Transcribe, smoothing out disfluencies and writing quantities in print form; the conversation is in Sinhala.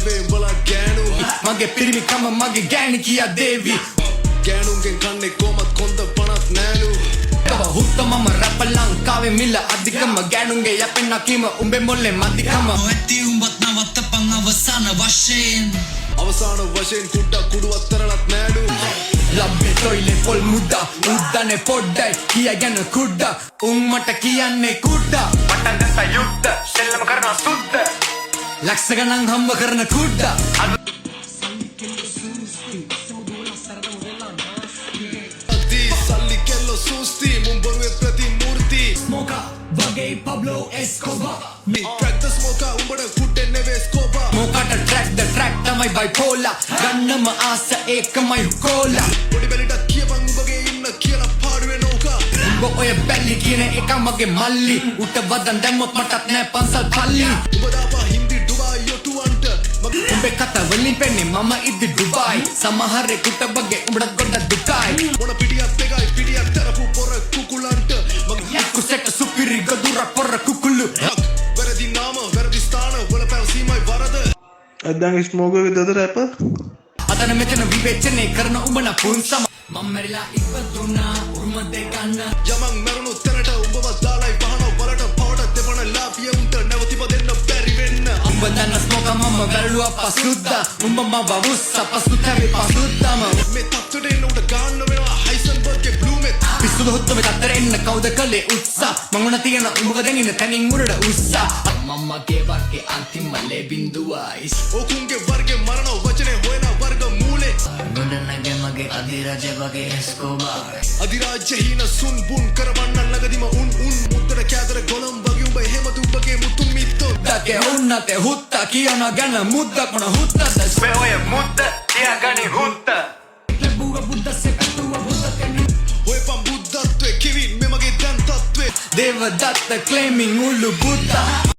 නෙවේ උඹලා ගෑනු මගේ පිරිමිකම මගේ ගෑණි කියා දේවි ගෑනුන්ගෙන් කන්නේ කොමත් කොන්ද පනත් නෑනු හුත්ත මම රැප ලංකාවේ මිල අධිකම ගෑනුන්ගේ යැපෙන්න කීම උඹේ මොල්ලේ මදිකම ඇති උඹත් නවත්තපන් අවසාන වශයෙන් කුඩ්ඩා කුඩුවත් තරලත් නෑනු ලබ්බේ තොයිලේ පොල් මුද්දා උද්දනේ පොඩ්ඩයි කියගෙන කුඩ්ඩා උන් මට කියන්නේ කුඩ්ඩා පටන් ගත්තා යුද්ධ සෙල්ලම කරනවා සුද්ධ ලක්ෂ ගණන් හම්බ කරන කුඩ්ඩා සල්ලි කෙල්ලෝ සූස්ති මුඹරුවේ ප්‍රතිමූර්ති Smoker වගේ Pablo Escobar track the smoker උඹට කුඩේ නෙවේ ස්කෝබා මොකට track තමයි bipolar ගන්නම ආස ඒකමයි කොලා පොඩි බැලිට කියපන් උඹගේ ඉන්න කියලා පාඩුවේ නෝකා උඹ ඔය බැල්ලි කියන එක මගේ මල්ලි උට වදන් දැම්මොත් මටත් නෑ පන්සල් පල්ලි උඹ දාපා හින්දි ඩුබායි යොටුවන්ට උඹේ කතා වලින් පෙන්නේ මම ඉදි ඩුබායි සමහරෙකුට වගේ උඹට ගොඩ දුකයි මොන පිටියක් එකයි පිටියක් තරපු පොර කුකුලන්ට මගේ කුසෙට සුපිරි ගදුර පොර කුකුළු වැරදි නාම වැරදි ස්ථාන වල පැවසීමයි වරද අදන් ස්මෝකර් with other rapper අතන මෙතන විවේචනය කරන උඹන පුන්සම මම මැරිලා ඉපදුනා උරුම දෙගන්න යමන් මරුණු තැනට උඹව දාලයි පහන වලට පවට දෙවන ලාභිය උන්ට නැවතිප දෙන්න බැරි වෙන්න උඹ දන්න ස්මෝක මම වැළුවා පසුද්දා උඹ මව වුස්ස පසුතැවි පසුද්දාම මේ තත්ත්වෙට එන්න උඩ ගන්න වෙනවා හයිසන්බර්ග්ගේ බ්ලූමෙත් පිස්සුද හොත්තම තත්තර එන්න කවුද කලේ උත්සා මංගුණ තියෙන උඹක දෙනින තනින් උඩට උස්සා මම්මගේ වර්ගේ අන්තිම ලේ බින්දුවයි ඕකුන්ගේ වර්ගේ මරණ වචනේ හොයන වර්ග මූලේ ගොඩනගේ මගේ අධිරාජ වගේ එස්කෝබාර් අධිරාජ්‍ය හීන සුන් බුන් කරවන්න ළඟදිම උන් මුද්දට කෑදර ගොලම් වගේ උඹ එහෙම දුඹගේ මුතුන් මිත්තෝ දකේ උන්නතේ හුත්තා කියන ගැන මුද්දක් මොන හුත්තද ස්පේ ඔය මුද්ද තියාගනි හුත්ත ලැබුව බුද්දස්සේ කටුව බුද්දකෙනි හොයපන් බුද්ධත්වේ කිවින් මෙමගේ දැන් තත්ත්වේ දේවදත්ත claiming උල්ලු බුද්දා